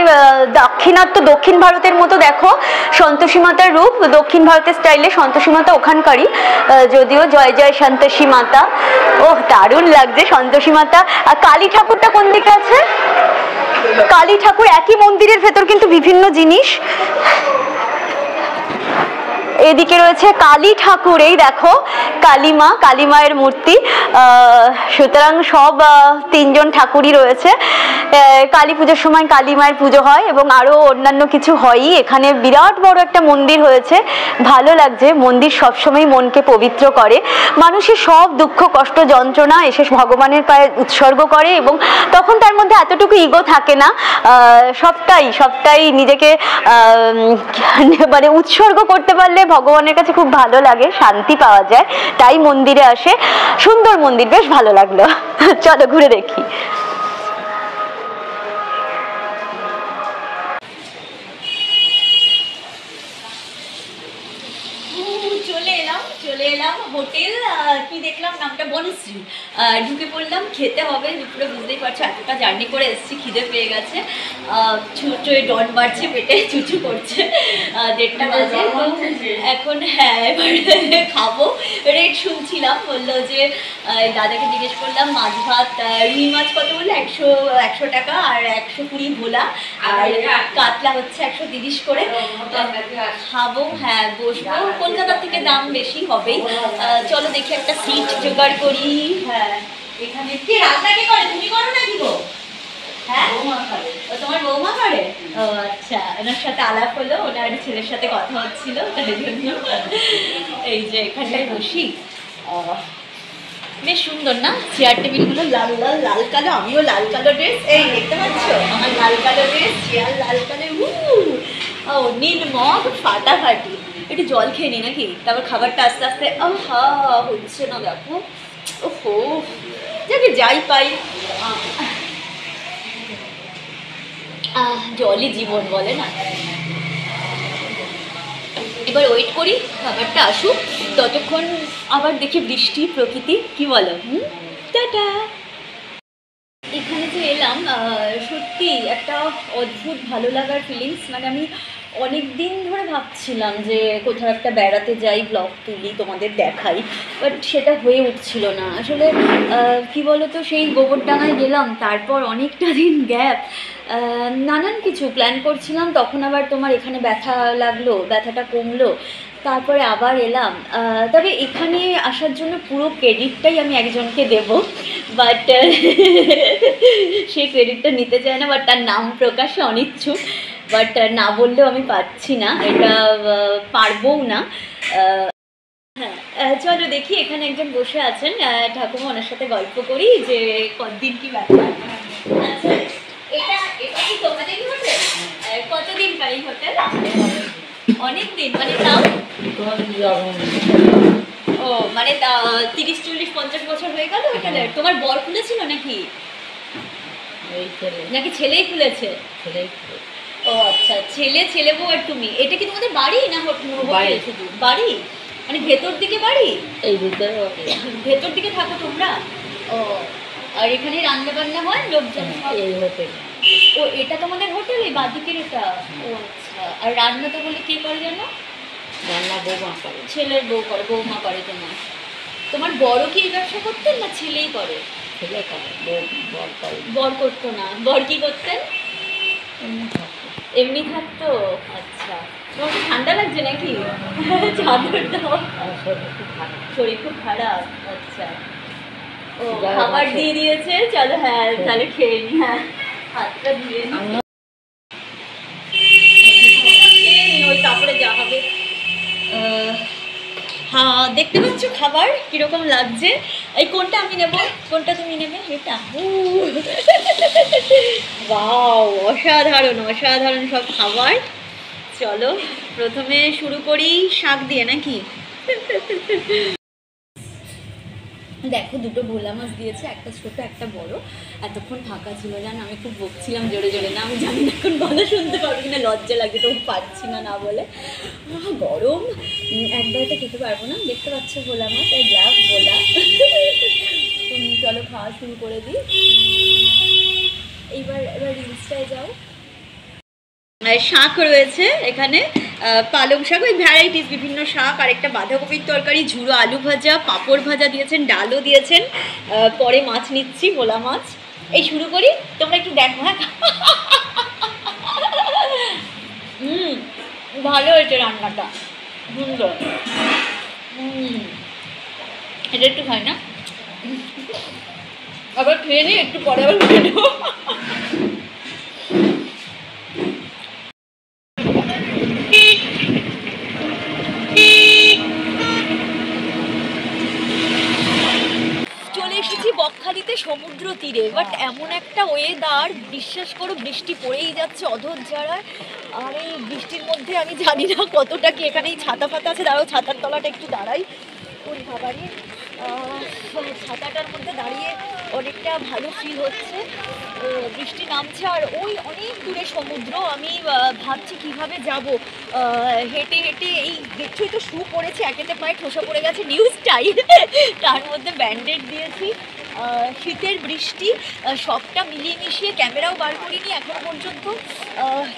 দাক্ষিণাত্য দক্ষিণ ভারতের মতো দেখো সন্তোষী মাতার রূপ, দক্ষিণ ভারতের স্টাইলে সন্তোষী মাতা ওখানকারই, যদিও জয় জয় সন্তোষী মাতা। ওহ দারুণ লাগছে সন্তোষী মাতা। আর কালী ঠাকুরটা কোন দিকে আছে? কালী ঠাকুর একই মন্দিরের ভেতর কিন্তু বিভিন্ন জিনিস। এদিকে রয়েছে কালী ঠাকুর, এই দেখো কালীমা, কালী মায়ের মূর্তি। সুতরাং সব তিনজন ঠাকুরই রয়েছে। কালী পুজোর সময় কালী মায়ের পুজো হয় এবং আরো অন্যান্য কিছু হয়ই। এখানে বিরাট বড় একটা মন্দির হয়েছে, ভালো লাগছে। মন্দির সবসময় মনকে পবিত্র করে। মানুষের সব দুঃখ কষ্ট যন্ত্রণা এসে ভগবানের পায়ে উৎসর্গ করে এবং তখন তার মধ্যে এতটুকু ইগো থাকে না, সবটাই নিজেকে মানে উৎসর্গ করতে পারলে ভগবানের কাছে খুব ভালো লাগে, শান্তি পাওয়া যায়। তাই মন্দিরে আসে। সুন্দর মন্দির, বেশ ভালো লাগলো। চলো ঘুরে দেখি। চলে এলাম হোটেল, কি দেখলাম নামটা বনশ্রী। ঢুকে পড়লাম, খেতে হবে। দুপুরে বুঝতেই পারছো এতটা জার্নি করে এসেছি, খিদে পেয়ে গেছে, চুচোয় ডন বাড়ছে, পেটে চুচু করছে। 1:30 বাজে তো এখন। হ্যাঁ এবার খাবো। রেট শুনছিলাম, বললো যে দাদাকে জিজ্ঞেস করলাম মাছ ভাত, রুই মাছ কত বললো? 100 টাকা, আর 120 ভোলা, আর কাতলা হচ্ছে 130 করে। খাবো, হ্যাঁ বসবো। কলকাতা থেকে দাম বেশি হবেই। চলো দেখি একটা সিট জোগাড় করি। হ্যাঁ এখানে কি রান্না কে করে? তুমি করো নাকি গো? হ্যাঁ তোমার বৌমা করে? ও আচ্ছা, ওনার সাথে আলাপ হলো, ওনার ছেলের সাথে কথা হচ্ছিল, তাই জন্য এই যে এখানটায় বসি। বেশ সুন্দর না চেয়ার টেবিলগুলো? লাল লাল লাল কালো, আমিও লাল কালো ড্রেস, এই দেখতে পাচ্ছ আমার লাল কালো ড্রেস, চেয়ার লাল কালো। ও নীল মগ ফাটাফাটি। একটু জল খেয়ে নি নাকি, তারপর খাবারটা আস্তে আস্তে। হচ্ছে না দেখো, ওহো যাকে যাই পাই। জলই জীবন বলে না। এবার ওয়েট করি খাবারটা আসুক, ততক্ষণ আবার দেখি বৃষ্টি প্রকৃতি, কি বলো? টাটা। এখানে যে এলাম সত্যি একটা অদ্ভুত ভালো লাগার ফিলিংস। মানে আমি অনেক দিন ধরে ভাবছিলাম যে কোথাও একটা বেড়াতে যাই, ব্লগ তুলি, তোমাদের দেখাই, বাট সেটা হয়ে উঠছিল না আসলে। কি বলো তো, সেই গোবরডাঙ্গায় গেলাম, তারপর অনেকটা দিন গ্যাপ, নানান কিছু প্ল্যান করছিলাম, তখন আবার তোমার এখানে ব্যথা লাগলো, ব্যথাটা কমলো, তারপরে আবার এলাম। তবে এখানে আসার জন্য পুরো ক্রেডিটটাই আমি একজনকে দেব, বাট সে ক্রেডিটটা নিতে চায় না, বাট তার নাম প্রকাশে অনিচ্ছুক, বাট না বললেও আমি পাচ্ছি না, এটা পারবও না। হ্যাঁ চলো দেখি, এখানে একজন বসে আছেন ঠাকুমা, ওনার সাথে গল্প করি যে কতদিন কি ব্যাপার। আচ্ছা এটা কি তোমাদেরই হোটেল? কতদিন কারি হোটেল? অনেক দিন, মানে তাও ও মানে 30, 40, 50 বছর হয়ে গেল হোটেলের। তোমার বর খুলেছিল নাকি? নাকি ছেলেই খুলেছে? ও আচ্ছা, ছেলে বউ আর তুমি। এটা কি তোমাদের বাড়ি না হোটেল? শুধু বাড়ি, মানে ভেতর দিকে বাড়ি? এই ভেতর দিকে থাকো তোমরা? ও, আর এখানে রান্না বান্না হয়, লোকজন এই হোটেল? ও এটা তোমাদের হোটেল, এই বাদিকের এটা? ও আচ্ছা, আর রান্না তো বলে কে করে জানো? রান্না বৌমা করে, ছেলের বউ করে, বৌমা করে। তোমার বড় কি এই ব্যবসা করতেন না ছেলেই করে? ছেলে করে, বর করতো না। বর কি করতেন? এমনি থাকতো। আচ্ছা, তোমার কি ঠান্ডা লাগছে নাকি? চাদর দাও, শরীর খুব খারাপ। আচ্ছা, ও খাবার দিয়ে দিয়েছে, চলো হ্যাঁ তাহলে খেয়ে নি। হ্যাঁ হাতটা ধুয়ে নি, ওই তারপরে যা হবে। হ্যাঁ দেখতে পাচ্ছ খাবার কিরকম লাগছে। এই কোনটা আমি নেব, কোনটা তুমি নেবে? এটা। ওয়াও, অসাধারণ অসাধারণ সব খাবার। চলো প্রথমে শুরু করি শাক দিয়ে নাকি? দেখো দুটো ভোলা মাছ দিয়েছে, একটা ছোট একটা বড়। এতক্ষণ ফাঁকা ছিল জান, আমি খুব বকছিলাম জোরে জোরে, না আমি জানি না এখন গলা শুনতে পারবো কিনা, লজ্জা লাগে তো পারছি না না বলে। গরম, একবার তো খেতে পারবো না। দেখতে পাচ্ছ ভোলা মাছ, এই ব্ল্যাক ভোলা। চলো খাওয়া শুরু করে দিই। এবার রিলসটায় যাও। শাক রয়েছে এখানে, পালং শাক, ওই ভ্যারাইটিস বিভিন্ন শাক, আর একটা বাঁধাকপির তরকারি, ঝুড়ো আলু ভাজা, পাঁপড় ভাজা দিয়েছেন, ডালও দিয়েছেন। পরে মাছ নিচ্ছি, ভোলা মাছ। এই শুরু করি, তোমরা একটু দেখো। হ্যাঁ ভালো হয়েছে রান্নাটা, সুন্দর। এটা একটু খাই না, আবার খেয়ে নিই, একটু পরে আবার খেয়ে নেবো। চলে এসেছি বকখালিতে সমুদ্র তীরে, বাট এমন একটা ওয়েদার, বিশ্বাস করো বৃষ্টি পড়েই যাচ্ছে অধৈর্যায়। আর এই বৃষ্টির মধ্যে আমি জানি না কতটা কি এখানে ছাতা ফাতা আছে, দাঁড়াও ছাতার তলাটা একটু দাঁড়াই কোন খাবারই। ছাতাটার মধ্যে দাঁড়িয়ে অনেকটা ভালো ফিল হচ্ছে। বৃষ্টি নামছে আর ওই অনেক দূরে সমুদ্র। আমি ভাবছি কিভাবে যাব, হেঁটে হেঁটে। এই দেখছোই তো শু পড়েছে, একেতে পায়ে ঠোসা পড়ে গেছে, নিউ স্টাইল। তার মধ্যে ব্যান্ডেড দিয়েছি, শীতের বৃষ্টি, সবটা মিলিয়ে মিশিয়ে ক্যামেরাও বার করিনি এখনো পর্যন্ত।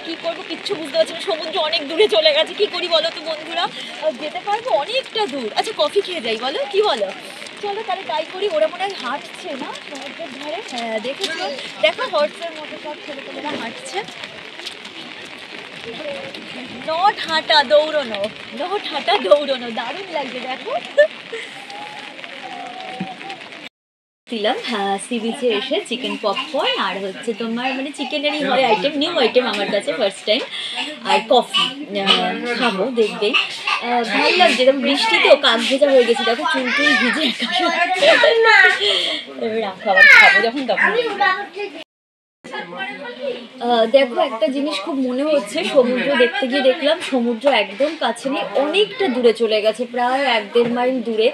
কি করব কিচ্ছু বুঝতে পারছি না, সমুদ্র অনেক দূরে চলে গেছে। কি করি বলো তো বন্ধুরা, যেতে পারবো অনেকটা দূর। আচ্ছা কফি খেয়ে যাই, বলো কি বলো? চলো তাহলে তাই করি। ওরা মনে হয় হাঁটছে না সমুদ্রের ধারে, হ্যাঁ দেখেছো, দেখো হর্সের মতো সব ছেলেপেলেরা হাঁটছে। নট হাঁটা দৌড়নো, নট হাঁটা দৌড়নো, দারুণ লাগছে দেখো। দিলাম সি বিচে এসে চিকেন পপকর্ন, আর হচ্ছে তোমার মানে চিকেনেরই হয় আইটেম, নিউ আইটেম আমার কাছে ফার্স্ট টাইম, আর কফি খাবো দেখবেই। ভালো লাগছে, যেরকম বৃষ্টি তো কাক ভেজা হয়ে গেছে, দেখো চুল টুল ভিজে খাবার খাবো যখন তখন। দেখো একটা জিনিস খুব মনে হচ্ছে, সমুদ্র দেখতে গিয়ে দেখলাম সমুদ্র একদম কাছে নেই, অনেকটা দূরে চলে গেছে, প্রায় 1-1.5 মাইল দূরে।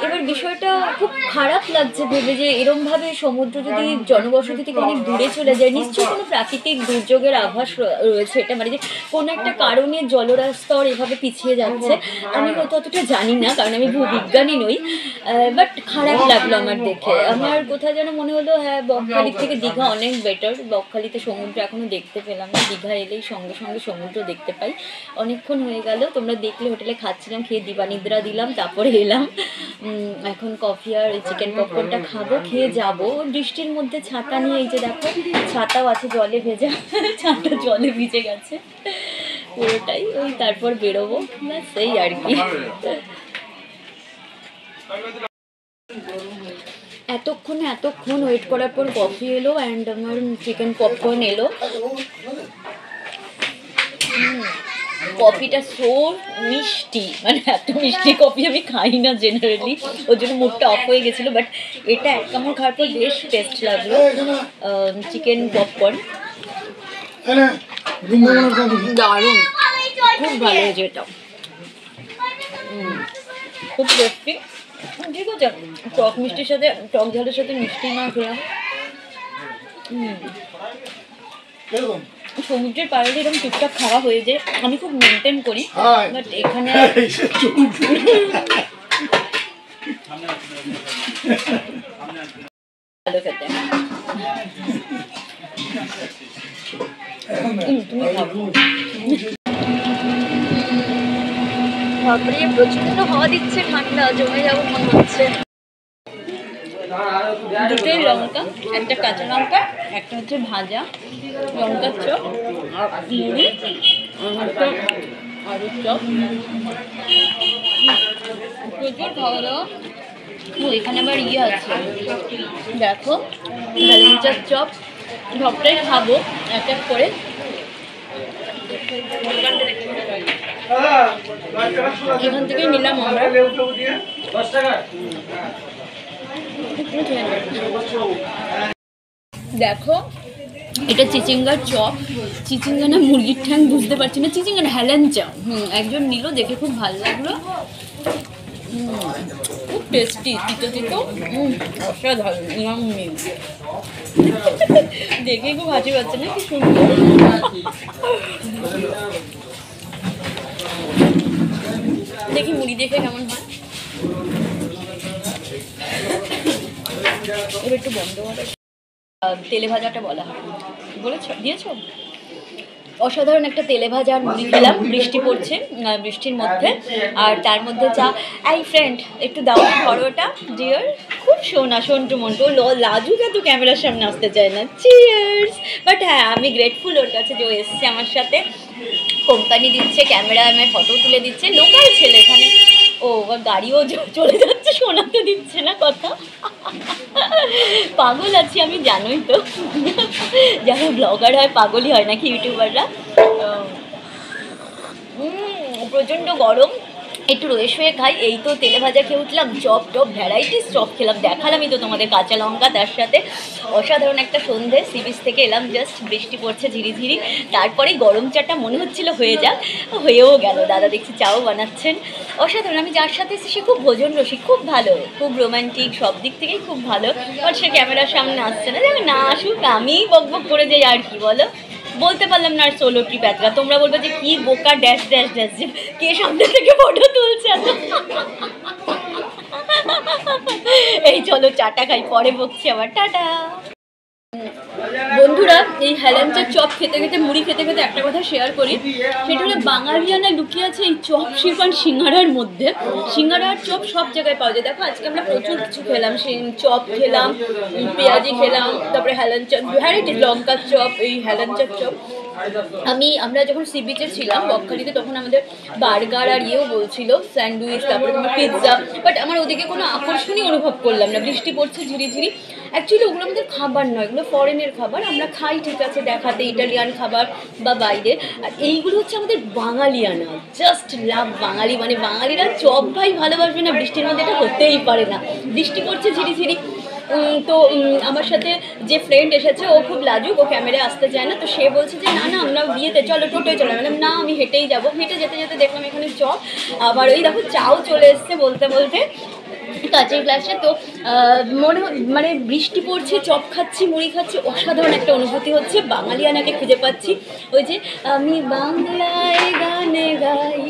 এবার বিষয়টা খুব খারাপ লাগছে ভেবে যে এরমভাবে সমুদ্র যদি জনবসতি থেকে অনেক দূরে চলে যায়, নিশ্চয়ই কোনো প্রাকৃতিক দুর্যোগের আভাস রয়েছে এটা, মানে যে কোনো একটা কারণে জলস্তর এভাবে পিছিয়ে যাচ্ছে। আমি হয়তো অতটা জানি না কারণ আমি ভূবিজ্ঞানী নই, বাট খারাপ লাগলো আমার দেখে। আমার কোথায় যেন মনে হলো হ্যাঁ বকখালির থেকে দীঘা অনেক বেটার। বকখালিতে সমুদ্র এখনো দেখতে পেলাম না, দীঘা এলেই সঙ্গে সঙ্গে সমুদ্র দেখতে পাই। অনেকক্ষণ হয়ে গেল, তোমরা দেখলে হোটেলে খাচ্ছিলাম, খেয়ে দিবানিদ্রা দিলাম, তারপরে এলাম। এখন কফি আর চিকেন পপকর্নটা খাবো, খেয়ে যাবো। বৃষ্টির মধ্যে ছাতা নিয়ে, এই যে দেখো ছাতাও আছে জলে ভেজা, ছাতা জলে ভিজে গেছে পুরোটাই। ওই তারপর বেরোবো, ব্যাস এই আর কি। এতক্ষণ ওয়েট করার পর কফি এলো অ্যান্ড আমার চিকেন পপকর্ন এলো। কফিটা সো মিষ্টি, মানে এত মিষ্টি কফি আমি খাই না জেনারেলি, ওর জন্য মুডটা অফ হয়ে গেছিলো, বাট এটা এক কামড় খাওয়ার পর বেশ টেস্ট লাগলো। চিকেন পপকর্ন দারুণ, খুব ভালো হয়েছে এটা, খুব টেস্টি। ঠিক আছে, টক মিষ্টির সাথে, টক ঝালের সাথে মিষ্টি না খেলাম। সমুদ্রের পাড়ে এরকম টুকটাক খাওয়া হয়ে যায়, আমি খুব মেনটেন করি, বাট এখানে ভালো খেতে। তুমি খাবো, বাপরে প্রচন্ড হাওয়া দিচ্ছে, ঠান্ডা জমে যাবো মনে হচ্ছে। দুটোই লঙ্কা, একটা কাঁচা লঙ্কা, একটা হচ্ছে ভাজা লঙ্কার চপ, আর মুড়ি, আলুর চপ, প্রচুর খাওয়া দাওয়া। ও এখানে আবার ইয়ে আছে দেখো, ভ্যালেন্টার চপ, সবটাই খাবো এক এক করে। এখান থেকে নিলাম আমরা, দেখো এটা চিচিঙ্গার চপ, চিচিঙ্গা না মুরগির ঠ্যাং বুঝতে পারছি না, চিচিঙ্গা না হেলেঞ্চা। একজন নিল, দেখে খুব ভালো লাগলো। খুব টেস্টি, তিতো তিতো, অসাধারণ। দেখেই খুব হাসি পাচ্ছে না, কি সুন্দর। দেখি মুড়ি দেখে কেমন হয়। এবার একটু বন্ধ করে তেলে ভাজাটা বলা হয়, বলেছ দিয়েছ। অসাধারণ একটা তেলে ভাজা আর মুড়ি খেলাম, বৃষ্টি পড়ছে, বৃষ্টির মধ্যে, আর তার মধ্যে চা। এই ফ্রেন্ড একটু দাও ধরো ওটা ডিয়ার, খুব শোনা সন্টু মন্টু লাজুক, এত ক্যামেরার সামনে আসতে চায় না। চিয়ার্স। বাট হ্যাঁ, আমি গ্রেটফুল ওর কাছে যে ও এসছে আমার সাথে, কোম্পানি দিচ্ছে, ক্যামেরা আমার ফটো তুলে দিচ্ছে, লোকাল ছেলে এখানে। ও গাড়িও চলে যাচ্ছে, শোনাতে দিচ্ছে না কথা। পাগল আছি আমি, জানোই তো, যারা ব্লগার হয় পাগলই হয় নাকি ইউটিউবাররা। প্রচণ্ড গরম, একটু রয়ে শুয়ে খাই। এই তো তেলে ভাজা খেয়ে উঠলাম, চপ টপ ভ্যারাইটিস চপ খেলাম, দেখালামই তো তোমাদের, কাঁচা লঙ্কা তার সাথে। অসাধারণ একটা সন্ধে, সি বিচ থেকে এলাম জাস্ট, বৃষ্টি পড়ছে ঝিরিঝিরি। তারপরে গরম চাটা মনে হচ্ছিল হয়ে যাক, হয়েও গেল। দাদা দেখছি চাও বানাচ্ছেন, অসাধারণ। আমি যার সাথে এসে সে খুব ভোজন রসিক, খুব ভালো, খুব রোমান্টিক, সব দিক থেকেই খুব ভালো। বাট সে ক্যামেরার সামনে আসছে না, যেন না আসুক, আমিই বক বক করে যাই আর কি বলো। বলতে পারলাম না আর সোলো ট্রিপ এতটা, তোমরা বলবে যে কি বোকা ড্যাশ ড্যাশ ড্যাশ, যে কে সামনে থেকে ফটো তুলছে। এই চলো চাটা খাই, পরে বকছি আবার, টাটা। বন্ধুরা, এই হেলেঞ্চার চপ খেতে খেতে, মুড়ি খেতে খেতে একটা কথা শেয়ার করি, সেটা হলো বাঙালিয়ানা লুকিয়ে আছে এই চপ শিল্পান সিঙ্গারার মধ্যে। সিঙ্গারার চপ সব জায়গায় পাওয়া যায়। দেখো আজকে আমরা প্রচুর কিছু খেলাম, সেই চপ খেলাম, পেঁয়াজি খেলাম, তারপরে হেলেঞ্চার ভ্যারাইটিস, লঙ্কার চপ, এই হেলেঞ্চার চপ। আমরা যখন সি বিচে ছিলাম বকখালিতে, তখন আমাদের বার্গার আর ইয়েও বলছিল, স্যান্ডউইচ, তারপরে তোমার পিৎজা, বাট আমার ওদিকে কোনো আকর্ষণই অনুভব করলাম না। বৃষ্টি পড়ছে ঝিরিঝিরি, অ্যাকচুয়ালি ওগুলো আমাদের খাবার নয়, এগুলো ফরেনের খাবার। আমরা খাই ঠিক আছে দেখাতে, ইটালিয়ান খাবার বা বাইরে, আর এইগুলো হচ্ছে আমাদের বাঙালিয়ানা, জাস্ট লাভ বাঙালি। মানে বাঙালিরা চপ ভাই ভালোবাসবে না বৃষ্টির মধ্যে, এটা হতেই পারে না। বৃষ্টি পড়ছে ঝিরিঝিরি, তো আমার সাথে যে ফ্রেন্ড এসেছে ও খুব লাজুক, ও ক্যামেরায় আসতে চায় না, তো সে বলছে যে না না আমরা বিয়েতে চলো, টোটোয় চলো। মানে না, আমি হেঁটেই যাবো। হেঁটে যেতে যেতে দেখলাম এখানে চপ, আবার ওই দেখো চাও চলে এসছে বলতে বলতে কাঁচের গ্লাসে। তো মানে বৃষ্টি পড়ছে, চপ খাচ্ছি, মুড়ি খাচ্ছি, অসাধারণ একটা অনুভূতি হচ্ছে। বাঙালিয়ানাকে খুঁজে পাচ্ছি। ওই যে আমি বাংলায় গানে গাই,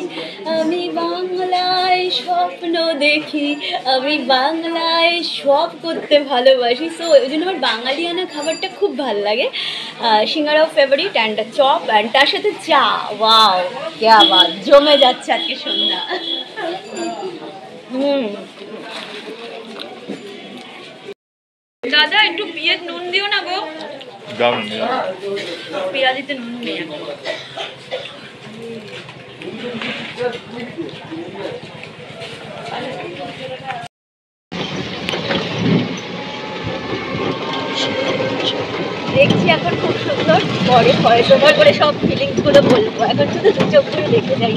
আমি বাংলায় স্বপ্ন দেখি, আমি বাংলায় সব করতে ভালোবাসি। সো ওই জন্য আমার বাঙালিয়ানা খাবারটা খুব ভালো লাগে। সিঙ্গারাও ফেভারিট, অ্যান্ড চপ, অ্যান্ড তার সাথে চা। ওয়াও, কে আবার জমে যাচ্ছে আজকে সন্ধ্যা। দাদা একটু পিঁয়াজ নুন দিও না গো, পেঁয়াজিতে নুন নেই। দেখছি এখন খুব সুন্দর, পরে হয়তো করে সব ফিলিংস গুলো বলবো, এখন শুধু দু চোখ করে দেখে যাই।